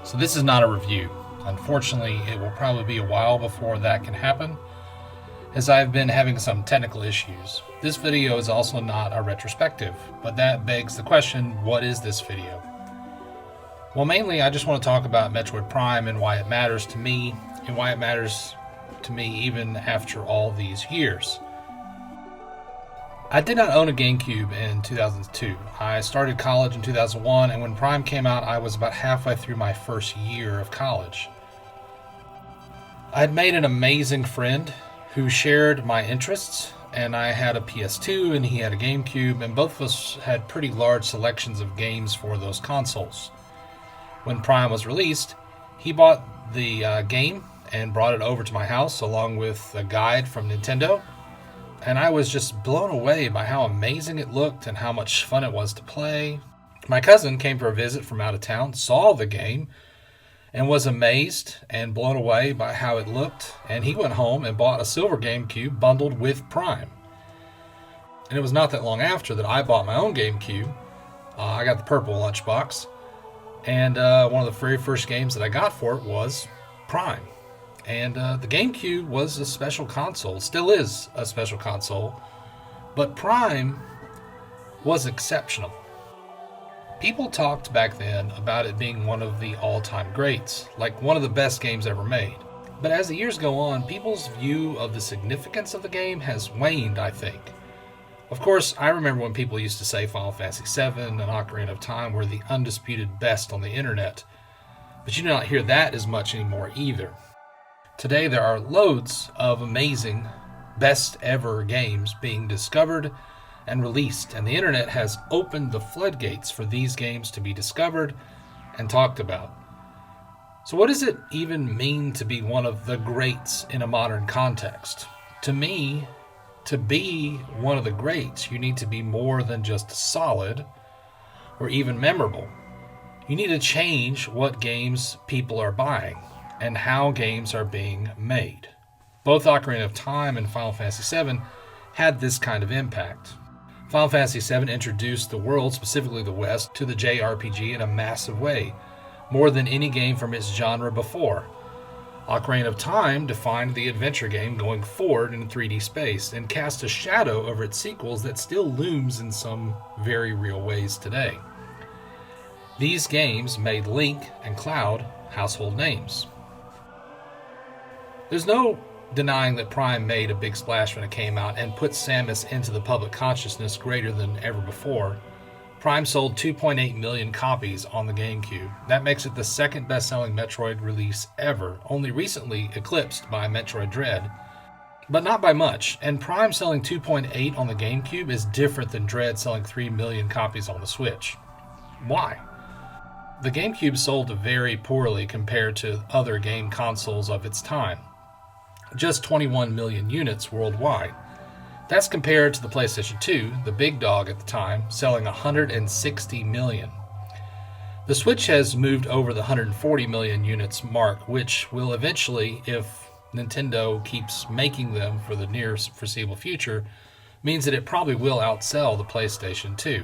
So this is not a review. Unfortunately, it will probably be a while before that can happen, as I've been having some technical issues. This video is also not a retrospective, but that begs the question, what is this video? Well, mainly I just want to talk about Metroid Prime and why it matters to me, and why it matters to me even after all these years. I did not own a GameCube in 2002. I started college in 2001, and when Prime came out, I was about halfway through my first year of college. I had made an amazing friend who shared my interests, and I had a PS2 and he had a GameCube, and both of us had pretty large selections of games for those consoles. When Prime was released, he bought the game and brought it over to my house along with a guide from Nintendo, and I was just blown away by how amazing it looked and how much fun it was to play. My cousin came for a visit from out of town, saw the game, and was amazed and blown away by how it looked, and he went home and bought a silver GameCube bundled with Prime. And it was not that long after that I bought my own GameCube. I got the purple lunchbox, and one of the very first games that I got for it was Prime. And the GameCube was a special console, still is a special console, but Prime was exceptional. People talked back then about it being one of the all-time greats, like one of the best games ever made. But as the years go on, people's view of the significance of the game has waned, I think. Of course, I remember when people used to say Final Fantasy VII and Ocarina of Time were the undisputed best on the internet, but you do not hear that as much anymore either. Today there are loads of amazing, best ever games being discovered and released, and the internet has opened the floodgates for these games to be discovered and talked about. So what does it even mean to be one of the greats in a modern context? To me, to be one of the greats, you need to be more than just solid or even memorable. You need to change what games people are buying and how games are being made. Both Ocarina of Time and Final Fantasy VII had this kind of impact. Final Fantasy VII introduced the world, specifically the West, to the JRPG in a massive way, more than any game from its genre before. Ocarina of Time defined the adventure game going forward in 3D space and cast a shadow over its sequels that still looms in some very real ways today. These games made Link and Cloud household names. There's no denying that Prime made a big splash when it came out and put Samus into the public consciousness greater than ever before. Prime sold 2.8 million copies on the GameCube. That makes it the second best-selling Metroid release ever, only recently eclipsed by Metroid Dread. But not by much, and Prime selling 2.8 on the GameCube is different than Dread selling 3 million copies on the Switch. Why? The GameCube sold very poorly compared to other game consoles of its time. Just 21 million units worldwide. That's compared to the PlayStation 2, the big dog at the time, selling 160 million. The Switch has moved over the 140 million units mark, which will eventually, if Nintendo keeps making them for the near foreseeable future, means that it probably will outsell the PlayStation 2.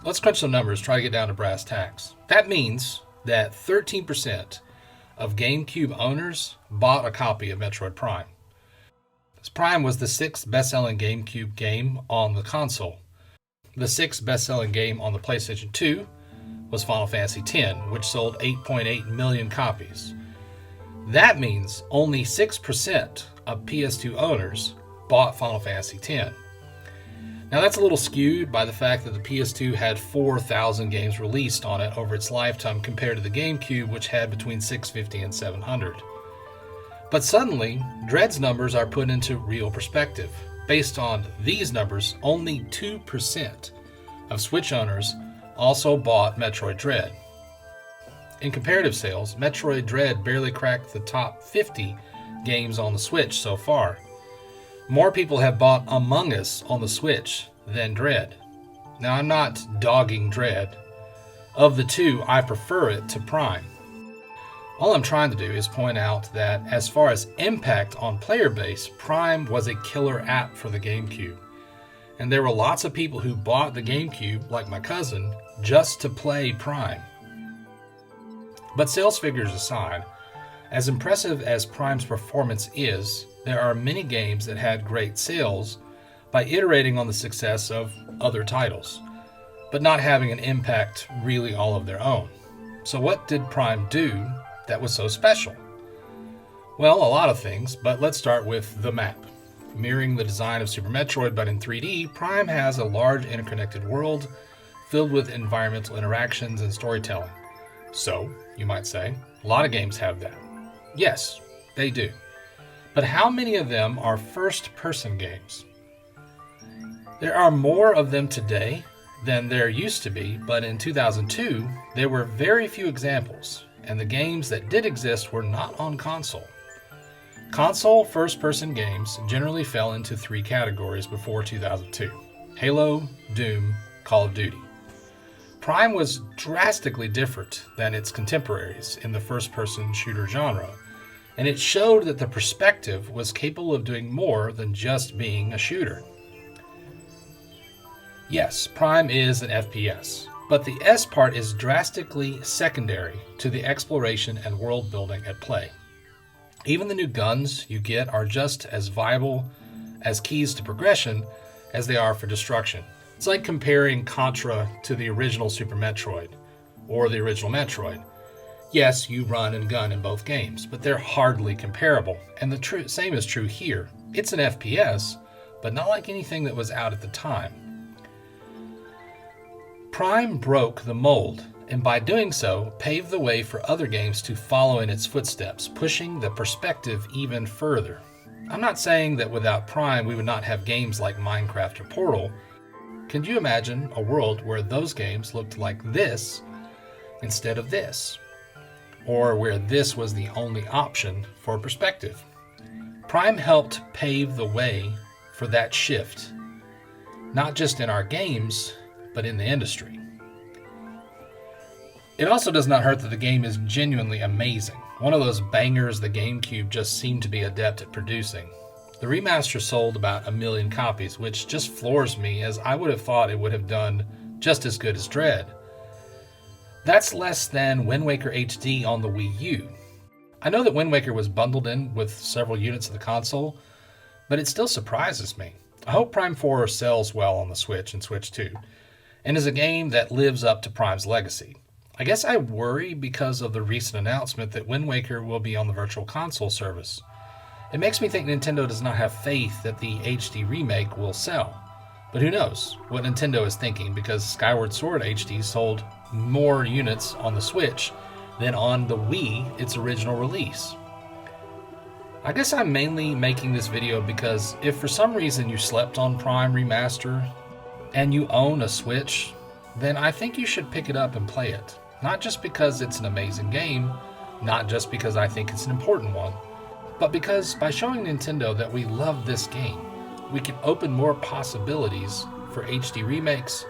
Let's crunch some numbers, try to get down to brass tacks. That means that 13% of GameCube owners bought a copy of Metroid Prime. Prime was the 6th best-selling GameCube game on the console. The 6th best-selling game on the PlayStation 2 was Final Fantasy X, which sold 8.8 million copies. That means only 6% of PS2 owners bought Final Fantasy X. Now that's a little skewed by the fact that the PS2 had 4,000 games released on it over its lifetime compared to the GameCube, which had between 650 and 700. But suddenly, Dread's numbers are put into real perspective. Based on these numbers, only 2% of Switch owners also bought Metroid Dread. In comparative sales, Metroid Dread barely cracked the top 50 games on the Switch so far. More people have bought Among Us on the Switch than Dread. Now, I'm not dogging Dread. Of the two, I prefer it to Prime. All I'm trying to do is point out that as far as impact on player base, Prime was a killer app for the GameCube. And there were lots of people who bought the GameCube, like my cousin, just to play Prime. But sales figures aside, as impressive as Prime's performance is, there are many games that had great sales by iterating on the success of other titles, but not having an impact really all of their own. So what did Prime do that was so special? Well, a lot of things, but let's start with the map. Mirroring the design of Super Metroid but in 3D, Prime has a large interconnected world filled with environmental interactions and storytelling. So, you might say, a lot of games have that. Yes, they do. But how many of them are first-person games? There are more of them today than there used to be, but in 2002, there were very few examples, and the games that did exist were not on console. Console first-person games generally fell into three categories before 2002: Halo, Doom, Call of Duty. Prime was drastically different than its contemporaries in the first-person shooter genre, and it showed that the perspective was capable of doing more than just being a shooter. Yes, Prime is an FPS, but the S part is drastically secondary to the exploration and world building at play. Even the new guns you get are just as viable as keys to progression as they are for destruction. It's like comparing Contra to the original Super Metroid, or the original Metroid. Yes, you run and gun in both games, but they're hardly comparable, and the same is true here. It's an FPS, but not like anything that was out at the time. Prime broke the mold, and by doing so, paved the way for other games to follow in its footsteps, pushing the perspective even further. I'm not saying that without Prime we would not have games like Minecraft or Portal. Can you imagine a world where those games looked like this instead of this? Or where this was the only option for perspective? Prime helped pave the way for that shift, not just in our games, but in the industry. It also does not hurt that the game is genuinely amazing. One of those bangers the GameCube just seemed to be adept at producing. The remaster sold about 1 million copies, which just floors me, as I would have thought it would have done just as good as Dread. That's less than Wind Waker HD on the Wii U. I know that Wind Waker was bundled in with several units of the console, but it still surprises me. I hope Prime 4 sells well on the Switch and Switch 2, and is a game that lives up to Prime's legacy. I guess I worry because of the recent announcement that Wind Waker will be on the Virtual Console service. It makes me think Nintendo does not have faith that the HD remake will sell. But who knows what Nintendo is thinking, because Skyward Sword HD sold more units on the Switch than on the Wii, its original release. I guess I'm mainly making this video because if for some reason you slept on Prime Remaster and you own a Switch, then I think you should pick it up and play it. Not just because it's an amazing game, not just because I think it's an important one, but because by showing Nintendo that we love this game, we can open more possibilities for HD remakes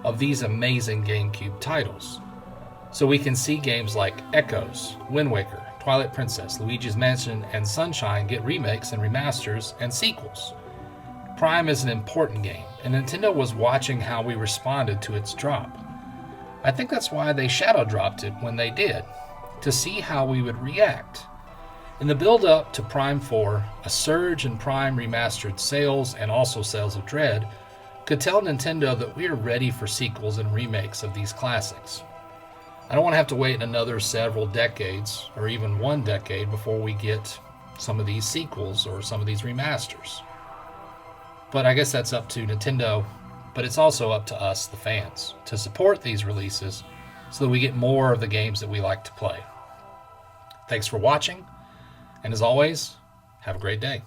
of these amazing GameCube titles. So we can see games like Echoes, Wind Waker, Twilight Princess, Luigi's Mansion, and Sunshine get remakes and remasters and sequels. Prime is an important game, and Nintendo was watching how we responded to its drop. I think that's why they shadow dropped it when they did, to see how we would react. In the build-up to Prime 4, a surge in Prime Remastered sales and also sales of Dread could tell Nintendo that we are ready for sequels and remakes of these classics. I don't want to have to wait another several decades, or even 1 decade, before we get some of these sequels or some of these remasters. But I guess that's up to Nintendo, but it's also up to us, the fans, to support these releases so that we get more of the games that we like to play. Thanks for watching. And as always, have a great day.